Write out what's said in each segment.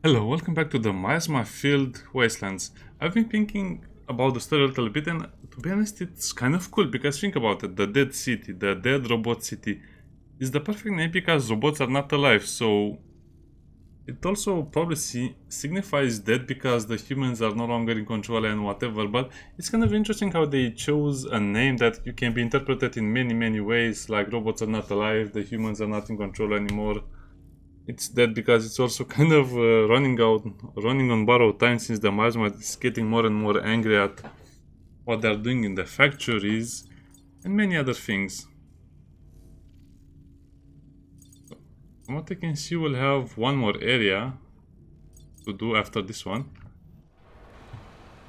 Hello, welcome back to the Miasma Field Wastelands. I've been thinking about the story a little bit, and to be honest, it's kind of cool because think about it, the dead city, the dead robot city, is the perfect name because robots are not alive, so it also probably signifies dead because the humans are no longer in control and whatever, but it's kind of interesting how they chose a name that you can be interpreted in many ways, like robots are not alive, the humans are not in control anymore. It's dead because it's also kind of running on borrowed time since the Miasma is getting more and more angry at what they're doing in the factories and many other things. From what I can see, we'll have one more area to do after this one.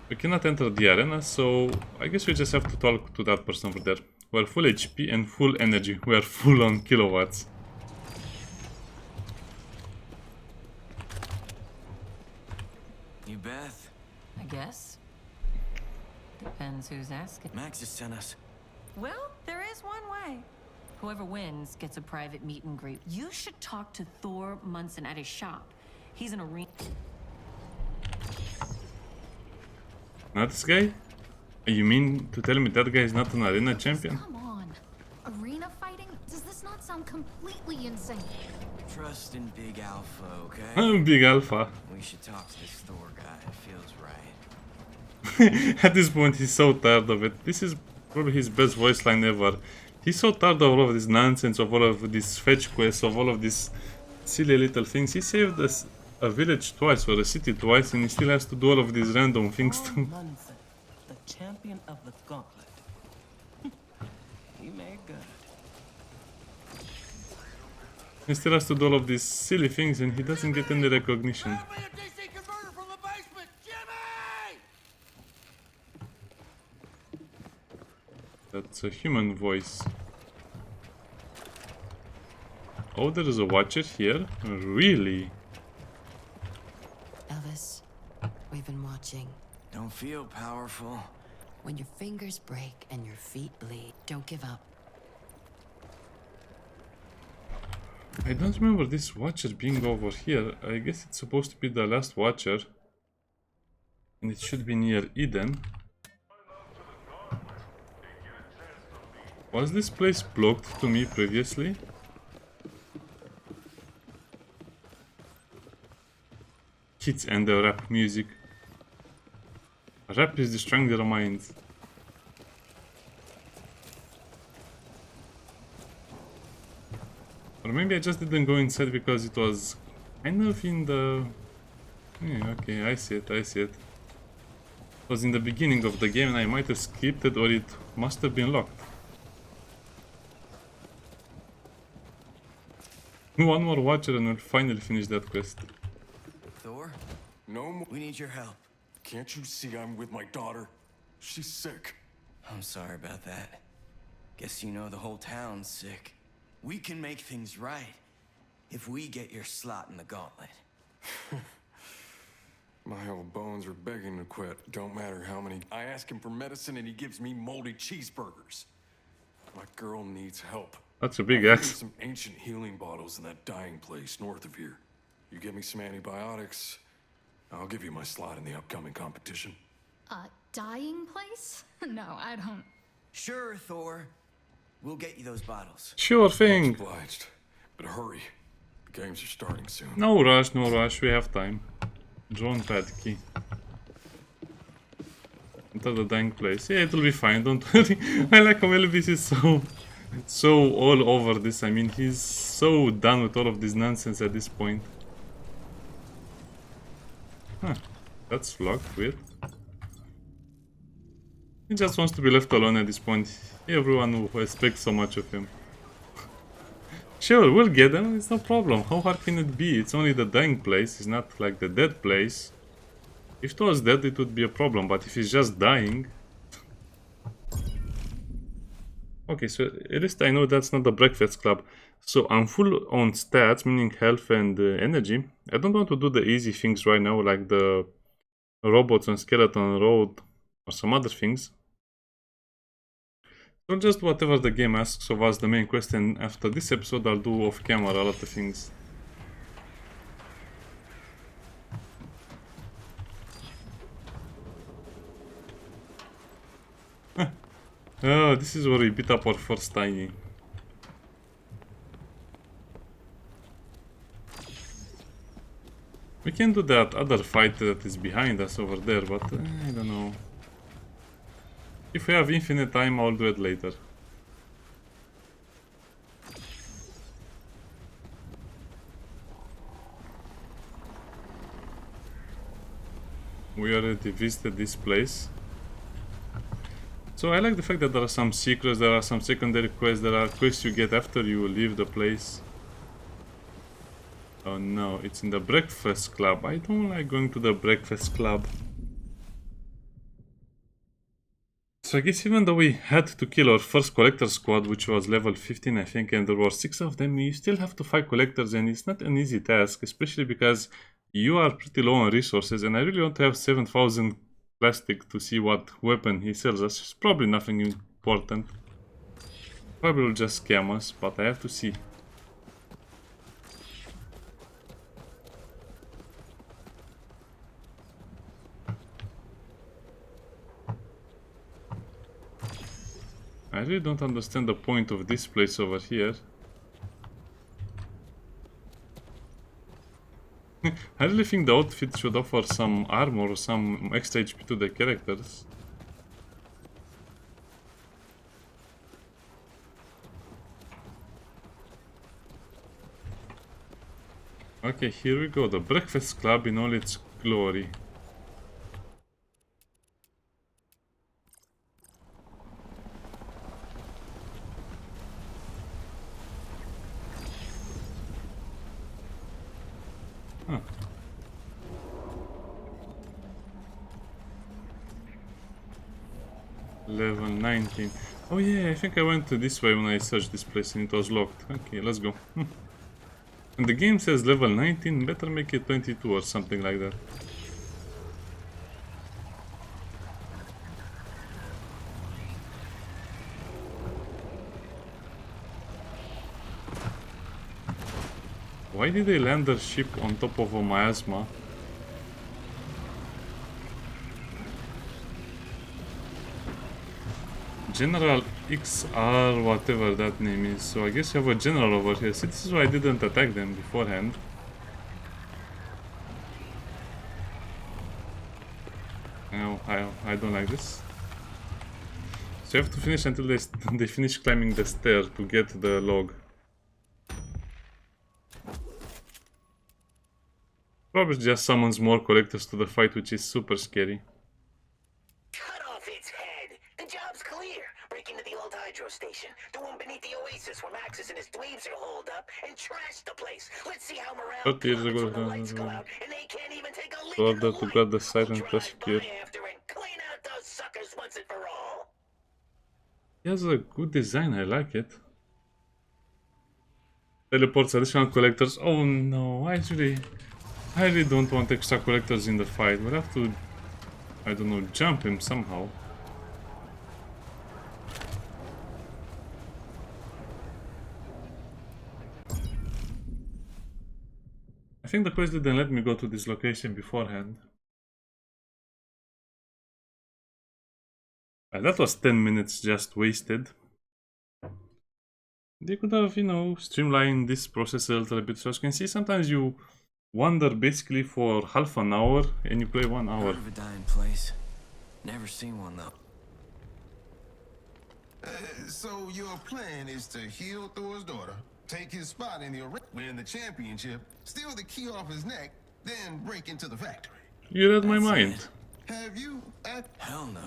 We cannot enter the arena, so I guess we just have to talk to that person over there. We're full HP and full energy. We are full on kilowatts. You Beth? I guess. Depends who's asking. Max just sent us. Well, there is one way. Whoever wins gets a private meet and greet. You should talk to Thor Munson at his shop. He's an arena. Not this guy? You mean to tell me that guy is not an arena champion? Come on. Arena fighting? Does this not sound completely insane? Trust in Big Alpha, okay? I'm Big Alpha. We should talk to this Thor guy. It feels right. At this point, he's so tired of it. This is probably his best voice line ever. He's so tired of all of this nonsense, of all of this fetch quests, of all of these silly little things. He saved us a village twice, or a city twice, and he still has to do all of these random things too. Munson, the champion of the gauntlet. He made good. He still has to do all of these silly things, and he doesn't get any recognition. Grab me a DC converter from the basement! Jimmy! That's a human voice. Oh, there is a watcher here? Really? Elvis, we've been watching. Don't feel powerful. When your fingers break and your feet bleed, don't give up. I don't remember this watcher being over here. I guess it's supposed to be the last watcher. And it should be near Eden. Was this place blocked to me previously? Kids and the rap music. Rap is destroying their minds. Or maybe I just didn't go inside because it was kind of in the... Yeah, okay, I see it. It was in the beginning of the game and I might have skipped it, or it must have been locked. One more watcher and we'll finally finish that quest. Thor? No more. We need your help. Can't you see I'm with my daughter? She's sick. I'm sorry about that. Guess you know the whole town's sick. We can make things right if we get your slot in the gauntlet. My old bones are begging to quit. Don't matter how many. I ask him for medicine and he gives me moldy cheeseburgers. My girl needs help. That's a big I've axe. some ancient healing bottles in that dying place north of here. You give me some antibiotics, I'll give you my slot in the upcoming competition. A dying place? No, I don't. Sure, Thor. We'll get you those bottles. Sure thing. Obliged. But hurry. The games are starting soon. No rush, we have time. Drone pad key. Enter the dying place. Yeah, it'll be fine, don't worry. I like how Elvis is so all over this. I mean, he's so done with all of this nonsense at this point. Huh, that's locked, weird. He just wants to be left alone at this point. Everyone who expects so much of him. Sure, we'll get them, it's no problem. How hard can it be? It's only the dying place, it's not like the dead place. If it was dead, it would be a problem, but if it's just dying... Okay, so at least I know that's not the breakfast club. So I'm full on stats, meaning health and energy. I don't want to do the easy things right now, like the robots on Skeleton Road or some other things. So just whatever the game asks of us, the main quest, and after this episode I'll do off camera a lot of things. Oh, this is where we beat up our first tiny. We can do that other fight that is behind us over there, but I don't know. If we have infinite time, I'll do it later. We already visited this place. So I like the fact that there are some secrets, there are some secondary quests, there are quests you get after you leave the place. Oh no, it's in the breakfast club. I don't like going to the breakfast club. So I guess even though we had to kill our first collector squad, which was level 15 I think, and there were 6 of them, you still have to fight collectors, and it's not an easy task, especially because you are pretty low on resources, and I really want to have 7,000 plastic to see what weapon he sells us. It's probably nothing important. Probably will just scam us, but I have to see. I really don't understand the point of this place over here. I really think the outfit should offer some armor or some extra HP to the characters. Okay, here we go, the Breakfast Club in all its glory. Huh. Level 19. Oh yeah, I think I went this way when I searched this place and it was locked. Okay, let's go. And the game says level 19, better make it 22 or something like that. Why did they land their ship on top of a miasma? General XR, whatever that name is. So I guess you have a general over here. See, this is why I didn't attack them beforehand. No, I don't like this. So you have to finish until they finish climbing the stair to get the log. Probably just summons more collectors to the fight, which is super scary. Cut off its head. The job's clear. Break into the old hydro station, the one beneath the oasis where Maxis and his dweebs are holed up, and trash the place. Let's see how morale 30 years plummets ago, when the lights go out, and they can't even take a leak in in the order to light. guard the site I'll and drive prosecute. by after and clean out those suckers once and for all. He has a good design, I like it. Teleports additional collectors. Oh no, I really don't want extra collectors in the fight. We'll have to, I don't know, jump him somehow. I think the quest didn't let me go to this location beforehand. That was 10 minutes just wasted. They could have, you know, streamlined this process a little bit. So as you can see, sometimes you wander basically for half an hour and you play 1 hour. Heard of a dying place. Never seen one though. So your plan is to heal Thor's daughter, take his spot in the arena, win the championship, steal the key off his neck, then break into the factory. You read my That's mind. it. Have you Hell no.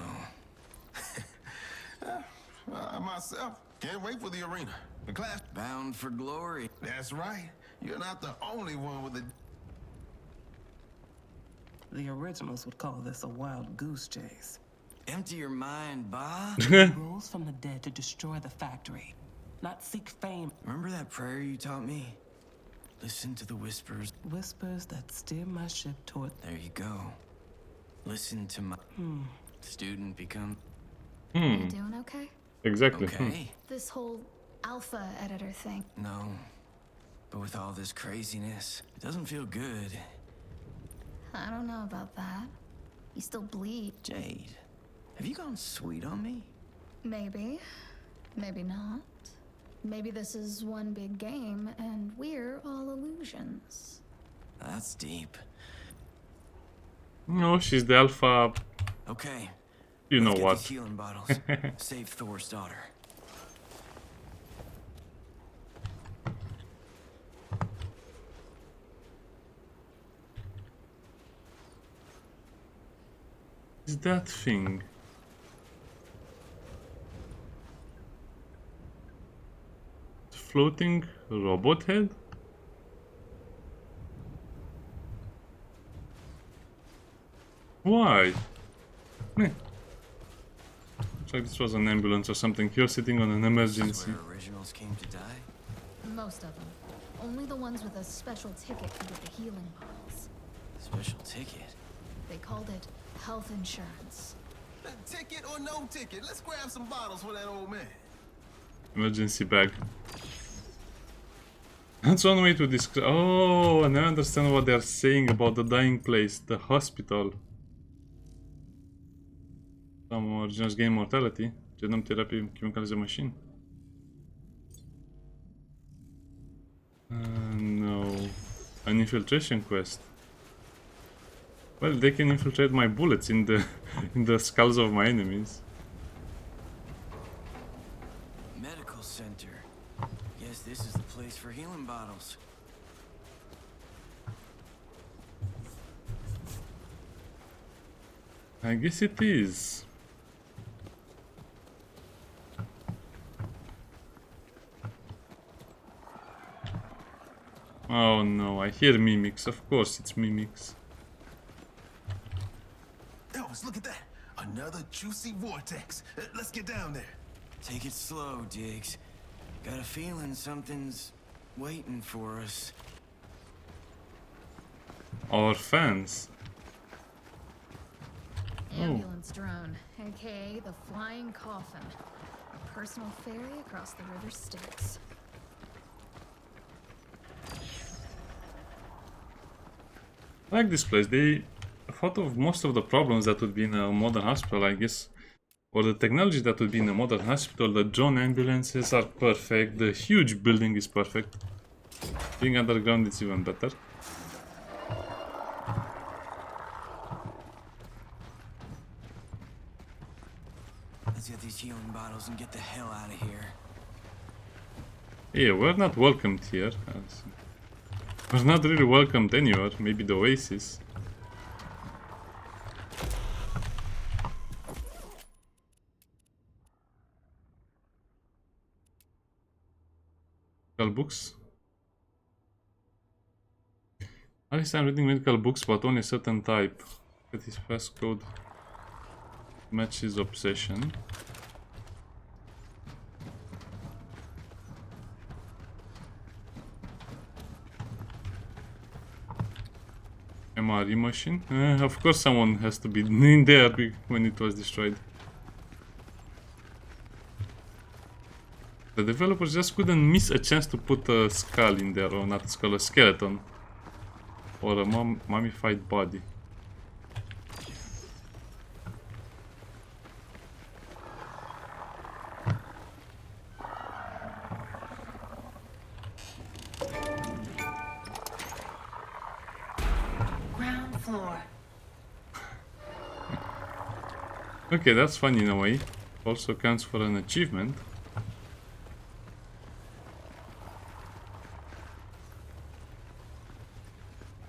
myself can't wait for the arena. The class. Bound for glory. That's right. You're not the only one with a. The originals would call this a wild goose chase. Empty your mind, Ba. He rose from the dead to destroy the factory, not seek fame. Remember that prayer you taught me? Listen to the whispers. Whispers that steer my ship toward. There you go. Listen to my student become You doing okay? Exactly. okay. This whole alpha editor thing. No, but with all this craziness, it doesn't feel good. I don't know about that. You still bleed. Jade, have you gone sweet on me? Maybe. Maybe not. Maybe this is one big game and we're all illusions. That's deep. No, she's the alpha. Okay. You know let's get what. these healing bottles. Save Thor's daughter. Is that thing? Floating robot head? Why? Meh. Looks like this was an ambulance or something. You're sitting on an This emergency. is where originals came to die? Most of them. Only the ones with a special ticket could get the healing bottles. Special ticket. They called it health insurance. Ticket or no ticket, let's grab some bottles for that old man. Emergency bag. That's one way to describe. Oh, and I understand what they're saying about the dying place, the hospital. Some originals gain mortality. Genome therapy chemicals a machine. No. An infiltration quest. Well, they can infiltrate my bullets in the in the skulls of my enemies. Medical center. Guess this is the place for healing bottles. I guess it is. Oh no, I hear mimics. Of course it's mimics. Elvis, look at that. Another juicy vortex. Let's get down there. Take it slow, Diggs. Got a feeling something's waiting for us. Our fans. Ambulance drone, aka the flying coffin. A personal ferry across the river Styx. I like this place. They thought of most of the problems that would be in a modern hospital, I guess. Or the technology that would be in a modern hospital. The drone ambulances are perfect. The huge building is perfect. Being underground is even better. Let's get these healing bottles and get the hell out of here. Yeah, we're not welcomed here. We're not really welcomed anywhere. Maybe the Oasis. Medical books. At least I'm reading medical books, but only a certain type. That his fast code matches obsession. MRE machine. Of course someone has to be in there when it was destroyed. The developers just couldn't miss a chance to put a skull in there, or not a skull, a skeleton. Or a mummified body. Ground floor. Okay, that's fun in a way. Also counts for an achievement.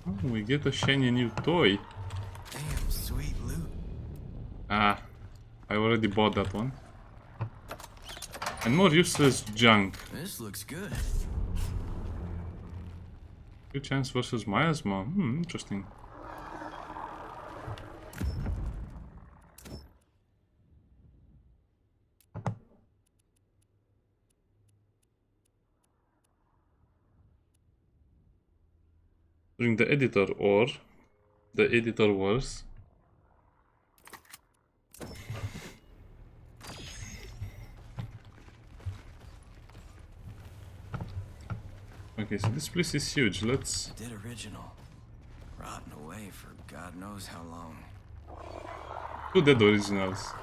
Oh, we get a shiny new toy. Damn, sweet loot. Ah, I already bought that one. And more useless junk. This looks good. Good chance versus Miasma. Interesting. During the editor or the editor wars. Okay, so this place is huge. Let's Dead original. Rotting away for God knows how long. do dead originals.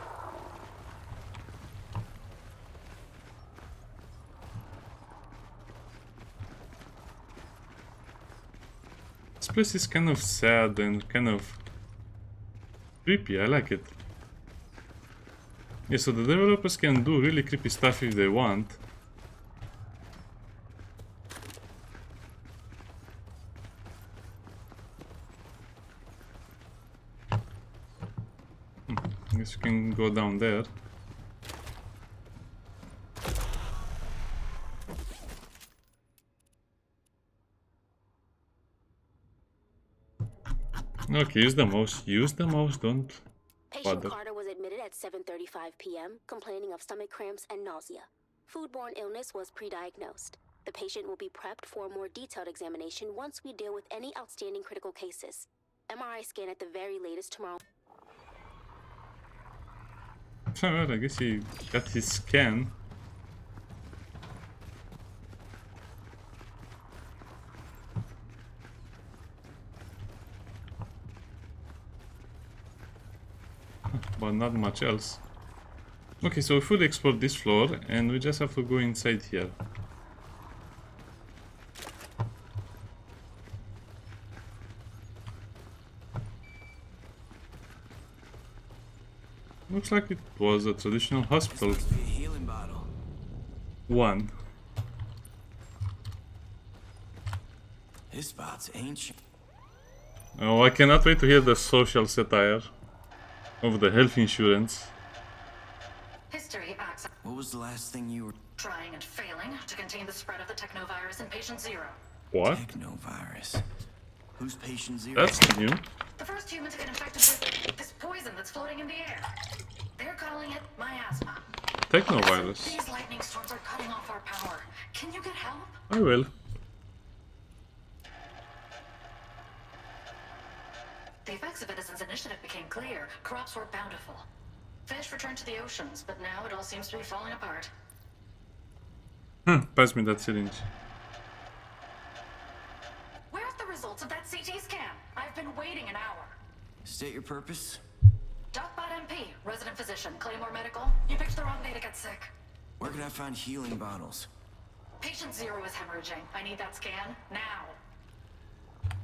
place is kind of sad and kind of creepy. I like it. Yeah, so the developers can do really creepy stuff if they want. I guess you can go down there. Okay, use the mouse. Use the mouse, don't Patient bother. Carter was admitted at 7:35 p.m., complaining of stomach cramps and nausea. Foodborne illness was pre-diagnosed. The patient will be prepped for a more detailed examination once we deal with any outstanding critical cases. MRI scan at the very latest tomorrow. Well, I guess he got his scan. But not much else. Okay, so we fully explored this floor and we just have to go inside here. Looks like it was a traditional hospital. Must be a healing bottle. One. This spot's ancient. Oh, I cannot wait to hear the social satire of the health insurance. History access. What was the last thing you were? Trying and failing to contain the spread of the technovirus in patient 0. What? Technovirus. Who's patient 0? That's new. The first human to get infected with this poison that's floating in the air. They're calling it miasma. Technovirus. These lightning storms are cutting off our power. Can you get help? I will. The effects of Edison's initiative became clear. Crops were bountiful. Fish returned to the oceans, but now it all seems to be falling apart. Pass me that syringe. Where's the results of that CT scan? I've been waiting an hour. State your purpose. DocBot MP, resident physician, Claymore Medical. You picked the wrong day to get sick. Where can I find healing bottles? Patient 0 is hemorrhaging. I need that scan now.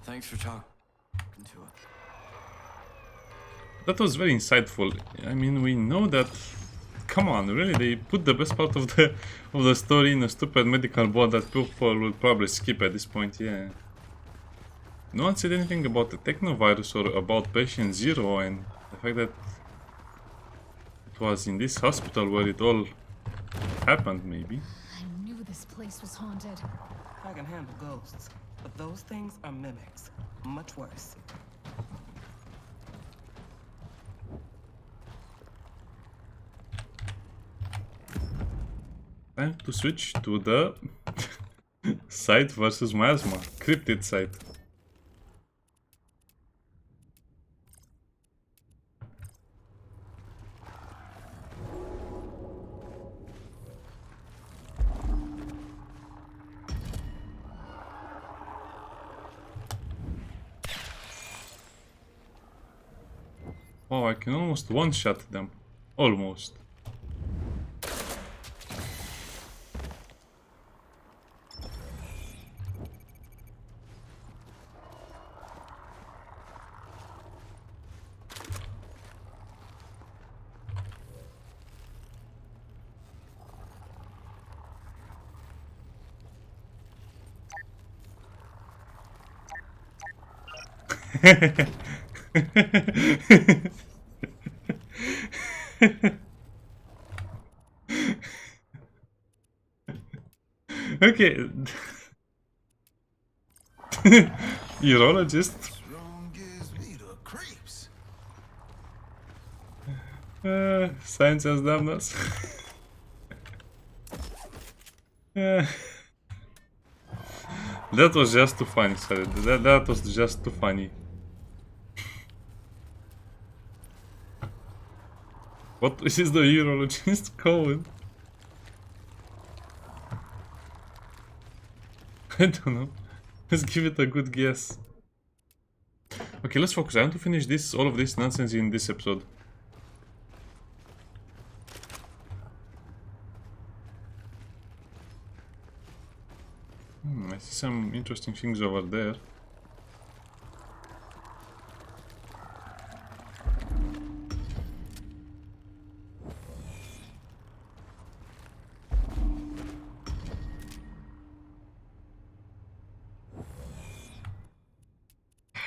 Thanks for talking to it. That was very insightful. I mean, we know that. Come on, really? They put the best part of the story in a stupid medical board that people will probably skip at this point. Yeah. No one said anything about the technovirus or about patient 0 and the fact that it was in this hospital where it all happened, maybe. I knew this place was haunted. I can handle ghosts, but those things are mimics. Much worse. Time to switch to the site versus miasma, cryptid site. Oh, I can almost one-shot them. Almost. Okay. Urologist. Room gives me the creeps. Science has damned us. That was just too funny, sorry. That was just too funny. What is the urologist code? I don't know. Let's give it a good guess. Okay, let's focus. I want to finish all of this nonsense in this episode. I see some interesting things over there.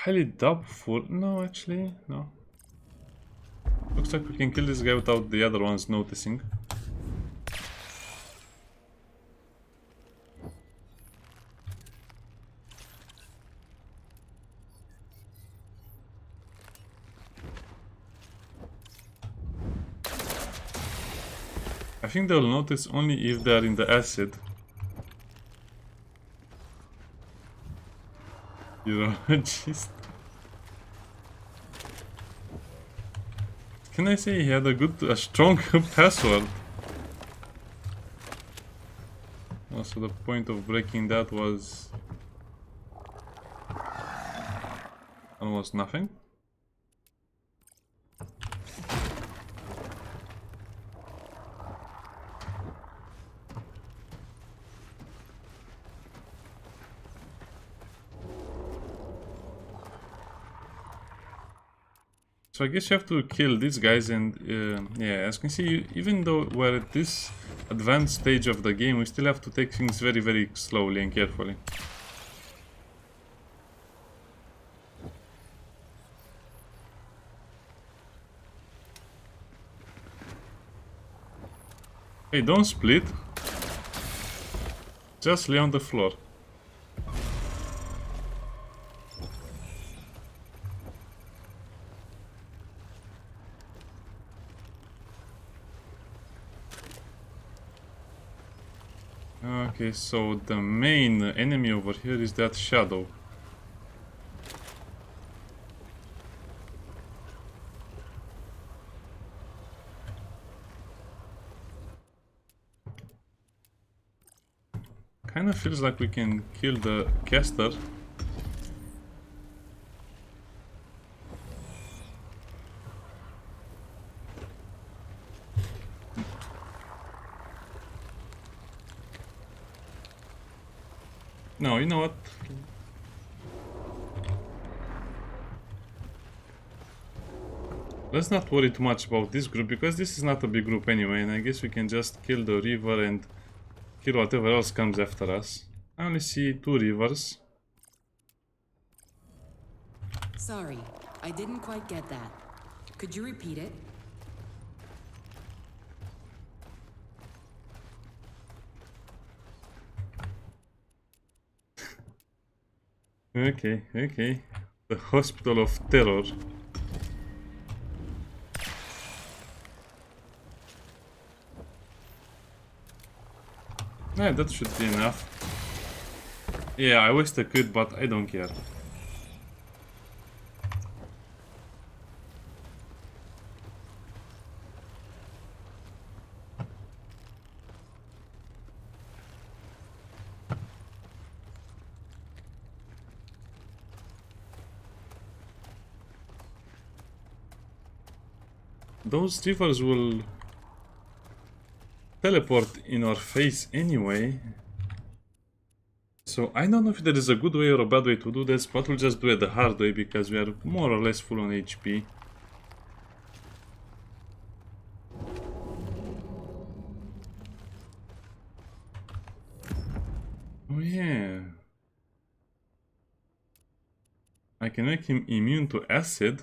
highly doubtful. No, actually, no. Looks like we can kill this guy without the other ones noticing. I think they'll notice only if they're in the acid. Urologist. Can I say he had a strong password? Also, the point of breaking that was almost nothing. So I guess you have to kill these guys, and yeah, as you can see, even though we're at this advanced stage of the game, we still have to take things very, very slowly and carefully. Hey, don't split. Just lay on the floor. Okay, so the main enemy over here is that shadow. Kind of feels like we can kill the caster. No, you know what? Let's not worry too much about this group, because this is not a big group anyway, and I guess we can just kill the river and kill whatever else comes after us. I only see 2 rivers. Sorry, I didn't quite get that. Could you repeat it? Okay, okay. The Hospital of Terror. Yeah, that should be enough. Yeah, I wasted a crit, but I don't care. Those rivers will teleport in our face anyway. So I don't know if there is a good way or a bad way to do this, but we'll just do it the hard way because we are more or less full on HP. Oh yeah. I can make him immune to acid.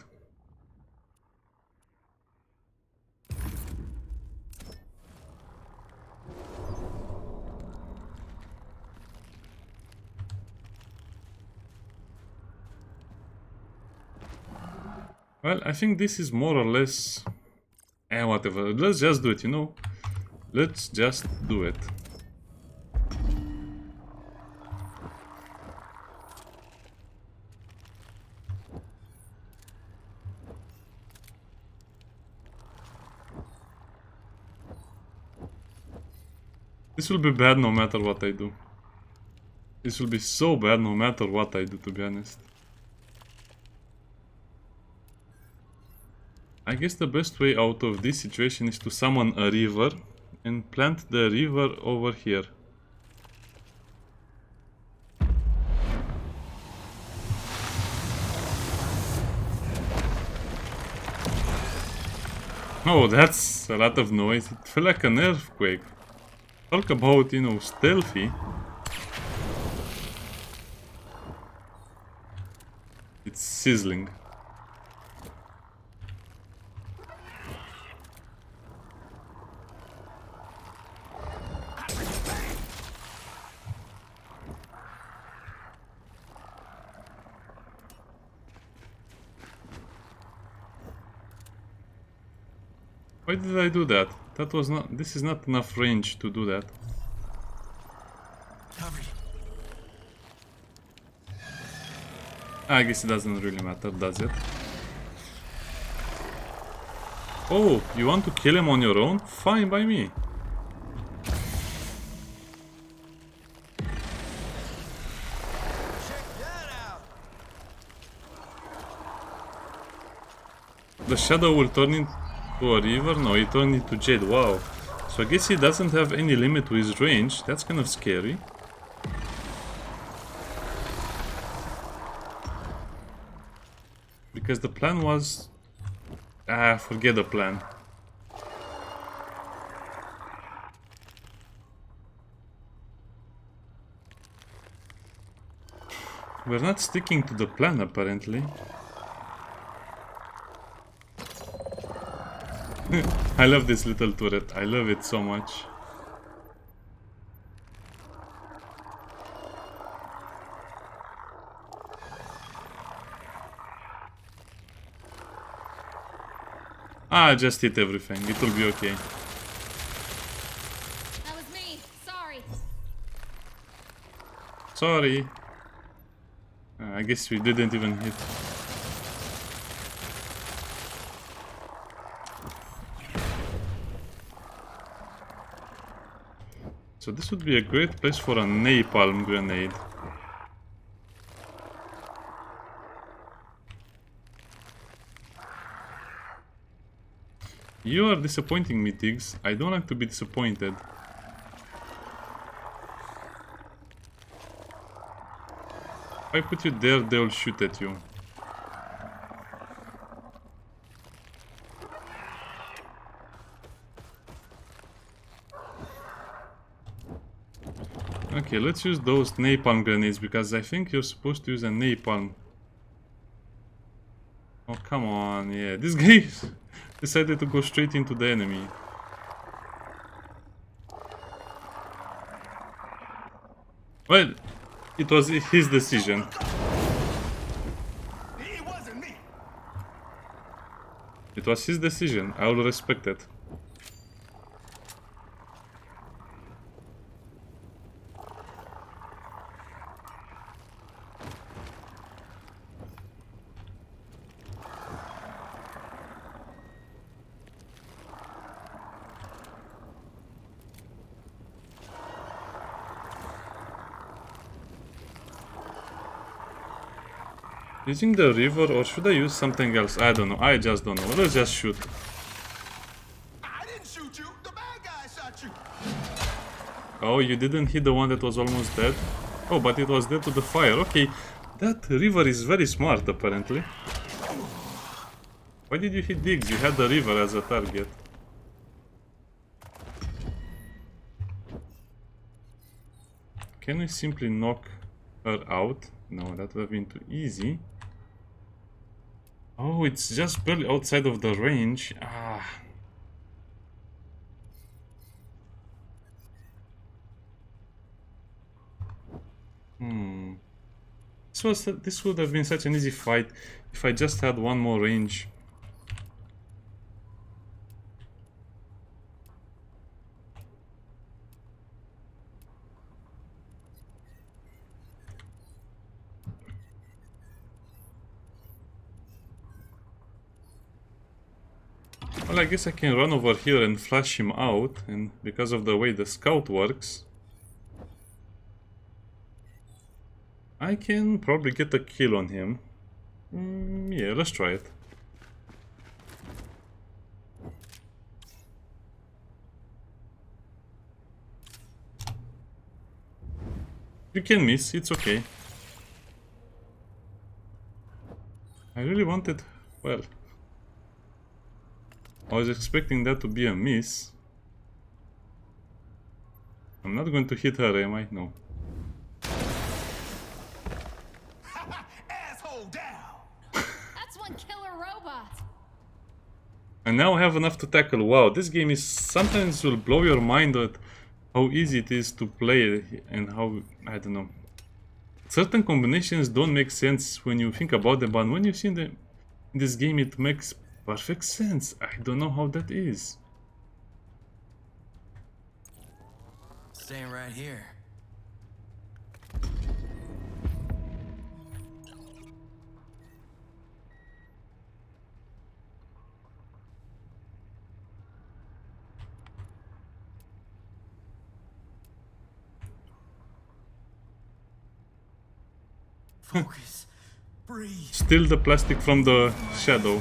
Well, I think this is more or less... whatever. Let's just do it, you know? Let's just do it. This will be bad no matter what I do. This will be so bad no matter what I do, to be honest. I guess the best way out of this situation is to summon a river and plant the river over here. Oh, that's a lot of noise. It felt like an earthquake. Talk about, you know, stealthy. It's sizzling. Why did I do that? That was not. This is not enough range to do that. I guess it doesn't really matter, does it? Oh, you want to kill him on your own? Fine by me. The shadow will turn into a river? No, he turned into jade. Wow. So I guess he doesn't have any limit to his range. That's kind of scary. Because the plan was... forget the plan. We're not sticking to the plan, apparently. I love this little turret. I love it so much. Just hit everything. It will be okay. That was me. Sorry. Sorry. I guess we didn't even hit. So this would be a great place for a napalm grenade. You are disappointing me, Tiggs. I don't like to be disappointed. If I put you there, they'll shoot at you. Okay, let's use those napalm grenades, because I think you're supposed to use a napalm. Oh, come on, yeah. This guy decided to go straight into the enemy. Well, it was his decision. It wasn't me. It was his decision. I will respect it. Using the river, or should I use something else? I don't know. I just don't know. Let's just shoot. I didn't shoot you. The bad guy shot you. Oh, you didn't hit the one that was almost dead? Oh, but it was dead to the fire. Okay, that river is very smart, apparently. Why did you hit Diggs? You had the river as a target. Can we simply knock her out? No, that would have been too easy. Oh, it's just barely outside of the range. This would have been such an easy fight if I just had one more range. Well, I guess I can run over here and flash him out, and because of the way the scout works, I can probably get a kill on him. Yeah, let's try it. You can miss, it's okay. I really wanted... well... I was expecting that to be a miss. I'm not going to hit her, am I? No. Asshole down. And now I have enough to tackle. Wow, this game is sometimes will blow your mind at how easy it is to play and how, I don't know. Certain combinations don't make sense when you think about them, but when you see them in this game, it makes perfect sense. I don't know how that is. Staying right here. Focus. Breathe. Steal the plastic from the shadow.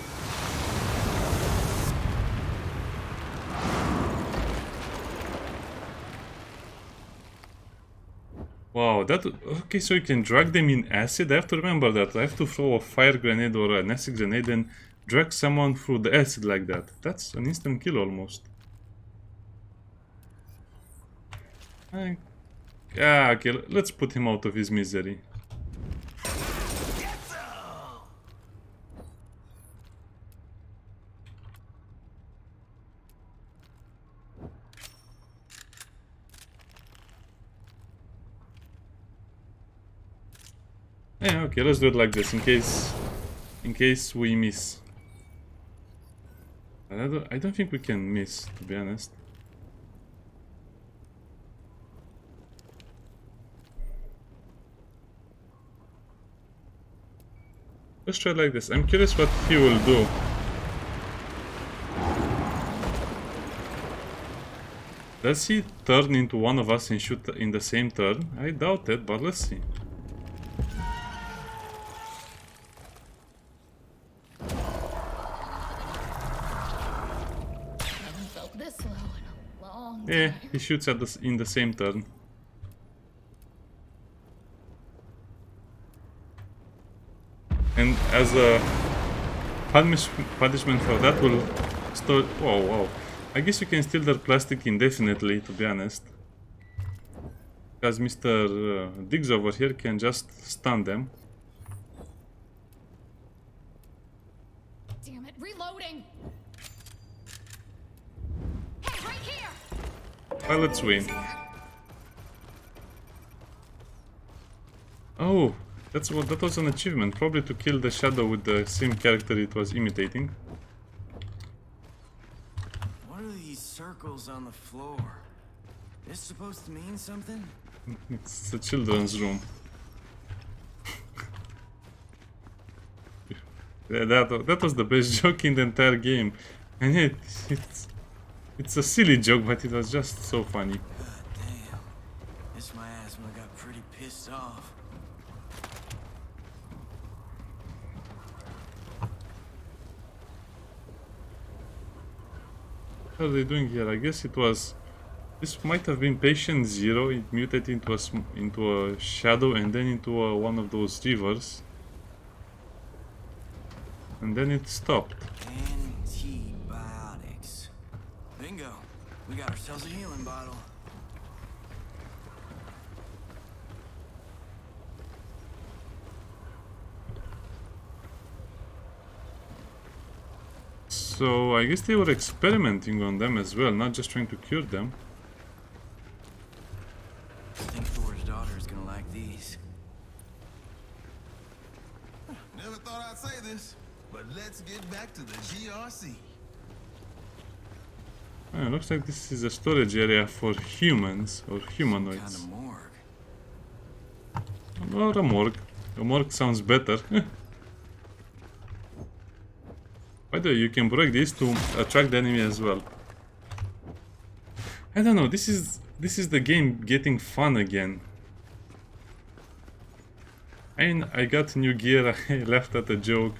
Wow, that... Okay, so you can drag them in acid? I have to remember that. I have to throw a fire grenade or an acid grenade and drag someone through the acid like that. That's an instant kill almost. Yeah, okay, let's put him out of his misery. Yeah, okay, let's do it like this in case we miss. I don't think we can miss, to be honest. Let's try like this. I'm curious what he will do. Does he turn into one of us and shoot in the same turn? I doubt it, but let's see. Yeah, he shoots at us in the same turn. And as a punishment for that, will store. Whoa, wow! I guess you can steal their plastic indefinitely, to be honest. Because Mr. Diggs over here can just stun them. Damn it! Reloading. Hey, right here. Well, let's win. Oh, that was an achievement. Probably to kill the shadow with the same character it was imitating. What are these circles on the floor? This supposed to mean something? It's a children's room. Yeah, that was the best joke in the entire game. And it's a silly joke, but it was just so funny. God damn. This Miasma got pretty pissed off. What are they doing here? I guess it was... This might have been patient zero. It mutated into a shadow and then into one of those rivers. And then it stopped. Antibiotics. Bingo. We got ourselves a healing bottle. So I guess they were experimenting on them as well, not just trying to cure them. I think Thor's daughter is gonna like these. Never thought I'd say this, but let's get back to the GRC. Oh, looks like this is a storage area for humans or humanoids. Kind of morgue. Or a morgue. A morgue sounds better. By the way, you can break this to attract the enemy as well. I don't know, this is the game getting fun again. And I got new gear. I laughed at a joke.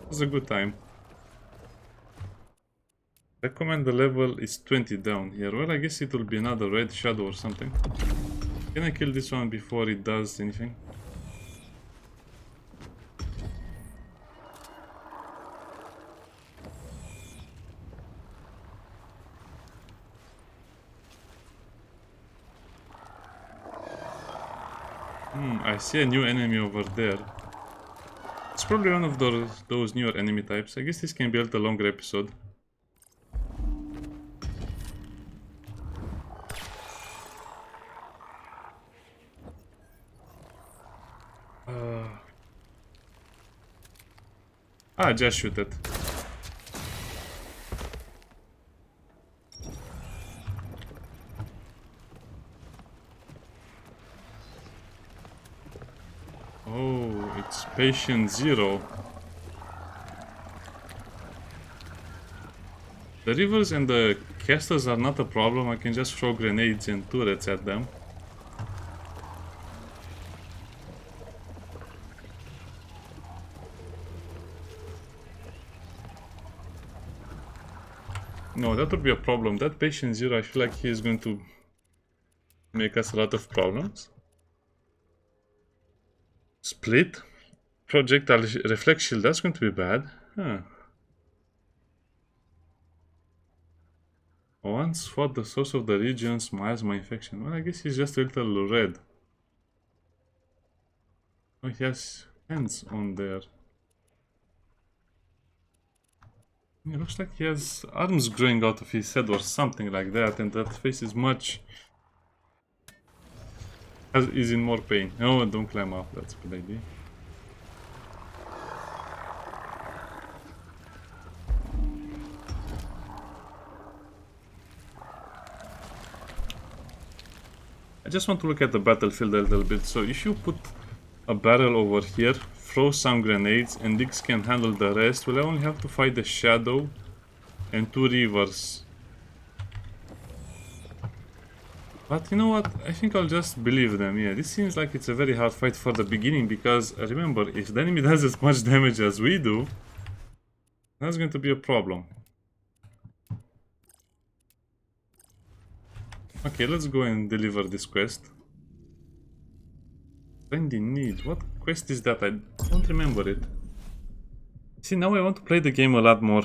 It was a good time. Recommend the level is 20 down here. Well, I guess it will be another red shadow or something. Can I kill this one before it does anything? I see a new enemy over there. It's probably one of those newer enemy types. I guess this can be a little longer episode. Just shoot it. Oh, it's patient 0. The rivers and the casters are not a problem. I can just throw grenades and turrets at them. No, that would be a problem. That patient 0, I feel like he is going to make us a lot of problems. Split. Projectile reflect shield, that's going to be bad. Huh. Once fought the source of the region's miasma infection. Well, I guess he's just a little red. Oh, he has hands on there. It looks like he has arms growing out of his head or something like that, and that face is much... is in more pain. Oh, don't climb up, that's a good idea. I just want to look at the battlefield a little bit. So if you put a barrel over here, throw some grenades, and Dix can handle the rest, well, I only have to fight the shadow and 2 rivers. But you know what? I think I'll just believe them. Yeah, this seems like it's a very hard fight for the beginning, because remember, if the enemy does as much damage as we do, that's going to be a problem. Okay, let's go and deliver this quest. Finding need. What quest is that? I don't remember it. See, now I want to play the game a lot more.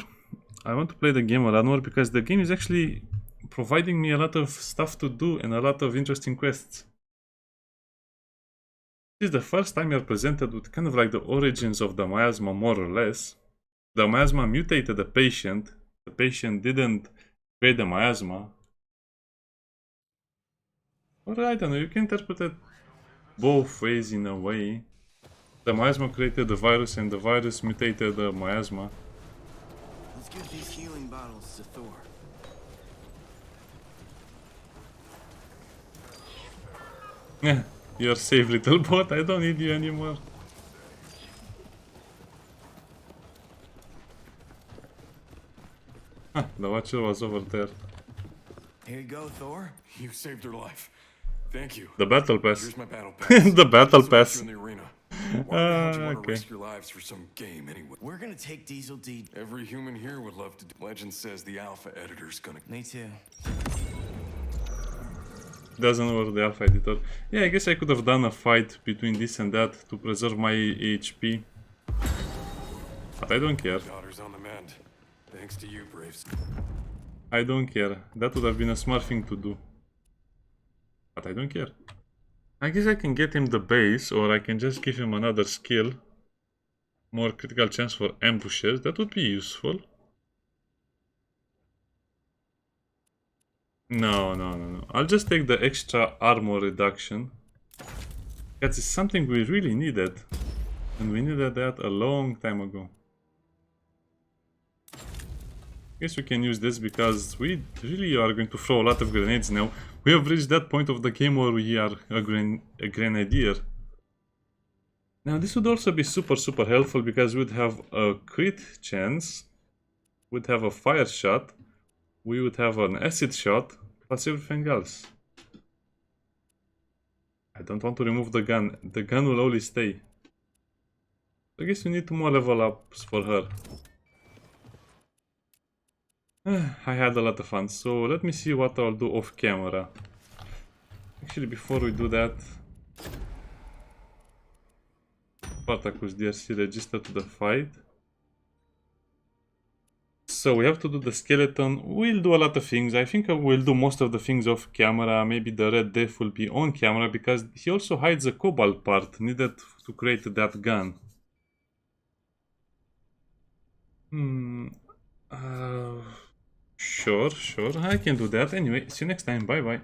I want to play the game a lot more because the game is actually providing me a lot of stuff to do and a lot of interesting quests. This is the first time you're presented with kind of like the origins of the miasma, more or less. The miasma mutated the patient. The patient didn't create the miasma. Or I don't know, you can interpret it both ways in a way. The miasma created the virus and the virus mutated the miasma. Let's give these healing bottles to Thor. Yeah, you're safe, little bot. I don't need you anymore. Huh, the Watcher was over there. Here you go, Thor. You saved her life. Thank you. The battle pass. Here's my battle pass. The battle pass. In the arena. Why would you want to Okay. risk your lives for some game anyway? We're gonna take Diesel D. Every human here would love to do. Legend says the alpha editor's gonna. Me too. Doesn't know the alpha editor. Yeah, I guess I could have done a fight between this and that to preserve my HP. But I don't care. Daughter's on the mend. Thanks to you, Braves. I don't care. That would have been a smart thing to do. But I don't care. I guess I can get him the base, or I can just give him another skill. More critical chance for ambushes. That would be useful. No. I'll just take the extra armor reduction. That is something we really needed. And we needed that a long time ago. Guess we can use this because we really are going to throw a lot of grenades now. We have reached that point of the game where we are a grenadier. Now this would also be super helpful because we'd have a crit chance, we'd have a fire shot, we would have an acid shot, plus everything else. I don't want to remove the gun. The gun will only stay. I guess we need 2 more level ups for her. I had a lot of fun, so let me see what I'll do off camera. Actually, before we do that, Spartacus DRC register to the fight. So we have to do the skeleton. We'll do a lot of things. I think we'll do most of the things off camera. Maybe the Red Death will be on camera because he also hides a cobalt part needed to create that gun. Sure, I can do that. Anyway, see you next time. Bye bye.